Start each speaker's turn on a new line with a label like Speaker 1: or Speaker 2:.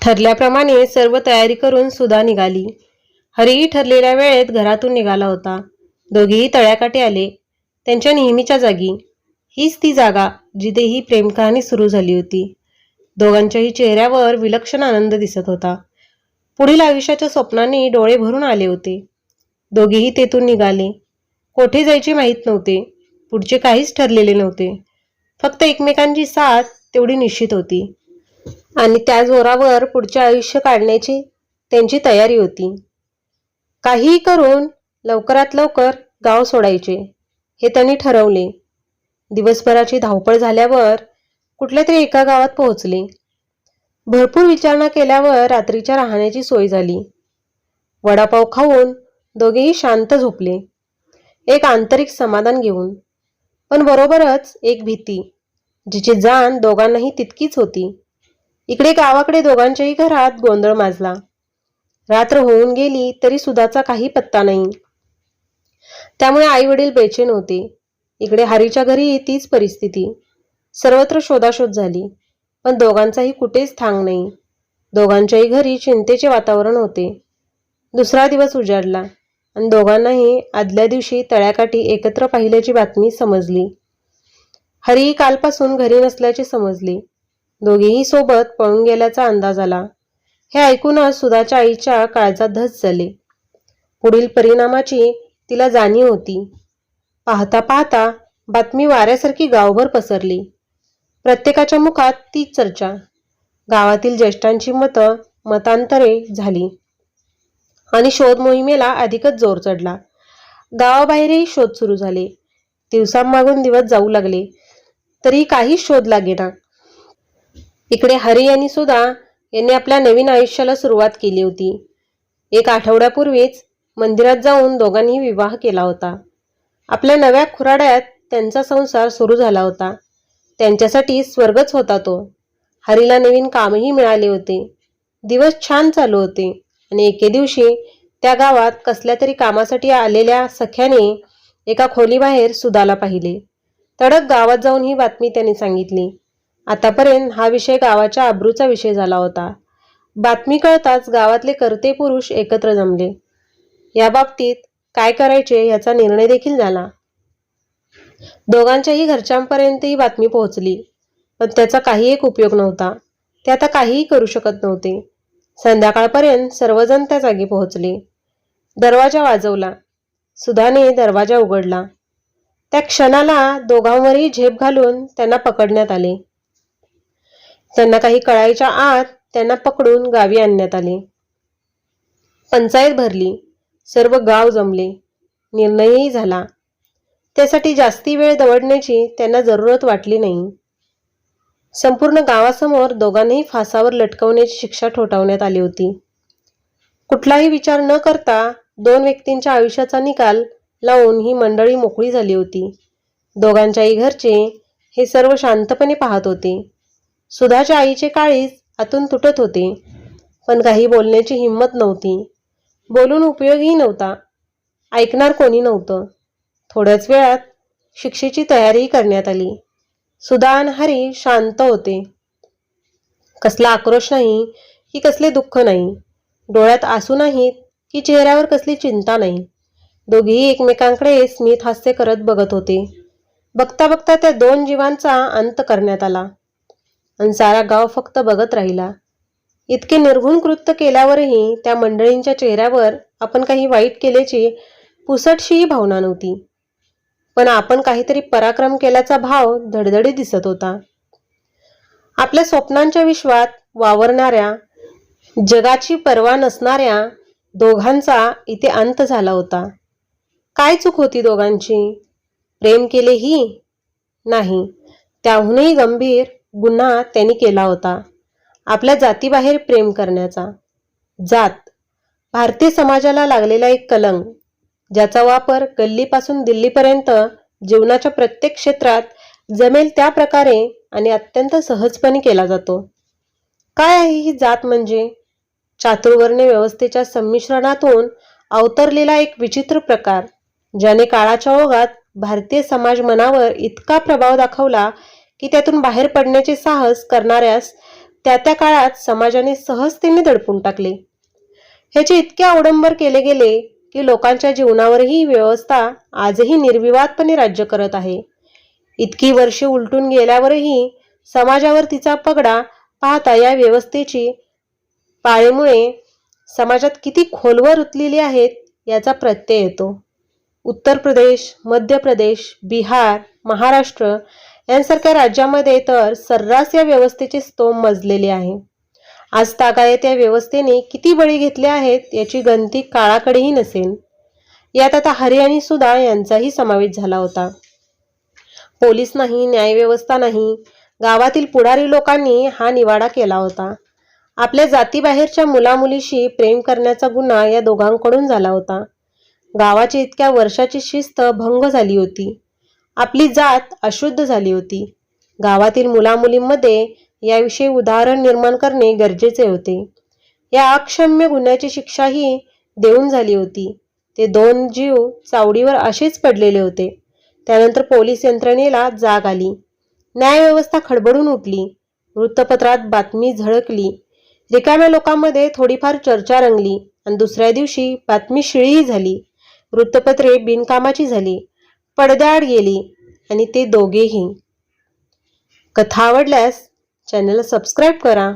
Speaker 1: ठरल्याप्रमाणे सर्व तयारी करून सुधा निघाली. हरीही ठरलेल्या वेळेत घरातून निघाला होता. दोघेही तळ्याकाठी आले, त्यांच्या नेहमीच्या जागी. हीच ती जागा जिथे ही प्रेमकहाणी सुरू झाली होती. दोघांच्याही चेहऱ्यावर विलक्षण आनंद दिसत होता. पुढील आयुष्याच्या स्वप्नांनी डोळे भरून आले होते. दोघेही तेथून निघाले. कोठे जायचे माहीत नव्हते. पुढचे काहीच ठरलेले नव्हते. फक्त एकमेकांची साथ तेवढी निश्चित होती आणि त्या जोरावर पुढचे आयुष्य काढण्याची त्यांची तयारी होती. काहीही करून लवकरात लवकर गाव सोडायचे हे त्यांनी ठरवले. दिवसभराची धावपळ झाल्यावर कुठल्या तरी एका गावात पोहोचले. भरपूर विचारणा केल्यावर रात्रीच्या राहण्याची सोय झाली. वडापाव खाऊन दोघेही शांत झोपले, एक आंतरिक समाधान घेऊन, पण बरोबरच एक भीती, जिची जाण दोघांनाही तितकीच होती. इकडे गावाकडे दोघांच्याही घरात गोंधळ माजला. रात्र होऊन गेली तरी सुधाचा काही पत्ता नाही. त्यामुळे आई वडील बेचैन होते. इकडे हरीच्या घरी तीच परिस्थिती. सर्वत्र शोधाशोध झाली, पण दोघांचाही कुठेच थांग नाही. दोघांच्याही घरी चिंतेचे वातावरण होते. दुसरा दिवस उजाडला आणि दोघांनाही आदल्या दिवशी तळ्याकाठी एकत्र पाहिल्याची बातमी समजली. हरी कालपासून घरी नसल्याचे समजले. दोघेही सोबत पळून गेल्याचा अंदाज आला. हे ऐकूनच सुधाच्या आईच्या काळजात धस झाले. पुढील परिणामाची तिला जाणीव होती. पाहता पाहता बातमी वाऱ्यासारखी गावभर पसरली. प्रत्येकाच्या मुखात तीच चर्चा. गावातील ज्येष्ठांची मतांतरे झाली आणि शोध मोहिमेला अधिकच जोर चढला. गावाबाहेरही शोध सुरू झाले. दिवसांमागून दिवस जाऊ लागले तरी काही शोध लागेना. इकडे हरी आणि सुधा यांनी आपल्या नवीन आयुष्याला सुरुवात केली होती. एक आठवड्यापूर्वीच मंदिरात जाऊन दोघांनी विवाह केला होता. आपल्या नव्या खुराड्यात त्यांचा संसार सुरू झाला होता. त्यांच्यासाठी स्वर्गच होता तो. हरीला नवीन कामही मिळाले होते. दिवस छान चालू होते आणि एके दिवशी त्या गावात कसल्या तरी कामासाठी आलेल्या सख्याने एका खोलीबाहेर सुधाला पाहिले. तडक गावात जाऊन ही बातमी त्यांनी सांगितली. आतापर्यंत हा विषय गावाच्या आबरूचा विषय झाला होता. बातमी कळताच गावातले कर्ते पुरुष एकत्र जमले. या बाबतीत काय करायचे याचा निर्णय देखील झाला. दोघांच्याही घरच्यांपर्यंत ही बातमी पोहोचली, पण त्याचा काही एक उपयोग नव्हता. ते आता काहीही करू शकत नव्हते. संध्याकाळपर्यंत सर्वजण त्या जागी पोहोचले. दरवाजा वाजवला. सुधाने दरवाजा उघडला. त्या क्षणाला दोघांवरही झेप घालून त्यांना पकडण्यात आले. त्यांना काही कळायच्या आत त्यांना पकडून गावी आणण्यात आले. पंचायत भरली. सर्व गाव जमले. निर्णयही झाला. त्यासाठी जास्ती वेळ दवडण्याची त्यांना जरूरत वाटली नाही. संपूर्ण गावासमोर दोघांनाही फासावर लटकवण्याची शिक्षा ठोठावण्यात आली होती. कुठलाही विचार न करता दोन व्यक्तींच्या आयुष्याचा निकाल लावून ही मंडळी मोकळी झाली होती. दोघांच्याही घरचे हे सर्व शांतपणे पाहत होते. सुधाच्या आईचे काळीज आतून तुटत होते, पण काही बोलण्याची हिंमत नव्हती. बोलून उपयोगही नव्हता. ऐकणार कोणी नव्हतं. थोड्याच वेळात शिक्षेची तयारी करण्यात आली. सुधा आणि हरी शांत होते. कसला आक्रोश नाही की कसले दुःख नाही. डोळ्यात आसू नाहीत की चेहऱ्यावर कसली चिंता नाही. दोघेही एकमेकांकडे स्मित हास्य करत बघत होते. बघता बघता त्या दोन जीवांचा अंत करण्यात आला आणि सारा गाव फक्त बघत राहिला. इतके निर्घुण कृत्य केल्यावरही त्या मंडळींच्या चेहऱ्यावर आपण काही वाईट केल्याची पुसटशीही भावना नव्हती, पण आपण काहीतरी पराक्रम केल्याचा भाव धडधडीत दिसत होता. आपल्या स्वप्नांच्या विश्वात वावरणाऱ्या, जगाची पर्वा नसणाऱ्या दोघांचा इथे अंत झाला होता. काय चूक होती दोघांची? प्रेम केलेही नाही. त्याहूनही गंभीर गुन्हा त्यांनी केला होता, आपल्या जातीबाहेर प्रेम करण्याचा. जात भारतीय समाजाला लागलेला एक कलंक, ज्याचा वापर गल्लीपासून दिल्लीपर्यंत जीवनाच्या प्रत्येक क्षेत्रात जमेल त्या प्रकारे आणि अत्यंत सहजपणे केला जातो. काय आहे ही जात म्हणजे? चातुर्वर्ण्य व्यवस्थेच्या संमिश्रणातून अवतरलेला एक विचित्र प्रकार, ज्याने काळाच्या ओघात भारतीय समाज मनावर इतका प्रभाव दाखवला की त्यातून बाहेर पडण्याचे साहस करणाऱ्यास त्या त्या काळात समाजाने सहजतेने दडपून टाकले. ह्याचे इतके अवडंबर केले गेले की लोकांच्या जीवनावरही ही व्यवस्था आजही निर्विवादपणे राज्य करत आहे. इतकी वर्षे उलटून गेल्यावरही समाजावर तिचा पगडा पाहता या व्यवस्थेची पाळेमुळे समाजात किती खोलवर रुतलेली आहेत याचा प्रत्यय येतो. उत्तर प्रदेश, मध्य प्रदेश, बिहार, महाराष्ट्र यांसारख्या राज्यामध्ये तर सर्रास या व्यवस्थेचे स्तोम मजलेले आहे. आज तागायत या व्यवस्थेने किती बळी घेतले आहेत याची गणती काळाकडेही नसेल. यात आता हरी आणि सुधा यांचाही समावेश झाला होता. पोलीस नाही, न्यायव्यवस्था नाही, गावातील पुढारी लोकांनी हा निवाडा केला होता. आपल्या जातीबाहेरच्या मुलामुलीशी प्रेम करण्याचा गुन्हा या दोघांकडून झाला होता. गावाची इतक्या वर्षाची शिस्त भंग झाली होती. आपली जात अशुद्ध झाली होती. गावातील मुलामुलींमध्ये याविषयी उदाहरण निर्माण करणे गरजेचे होते. या अक्षम्य गुन्ह्याची शिक्षाही देऊन झाली होती. ते 2 जीव चावडीवर असेच पडलेले होते. त्यानंतर पोलीस यंत्रणेला जाग आली. न्यायव्यवस्था खडबडून उठली. वृत्तपत्रात बातमी झळकली. रिकाम्या लोकांमध्ये थोडीफार चर्चा रंगली आणि दुसऱ्या दिवशी बातमी शिळीही झाली. वृत्तपत्रे बिनकामाची झाली, पडद्याआड गेली आणि ते दोघेही. कथा आवडल्यास चॅनलला सबस्क्राईब करा.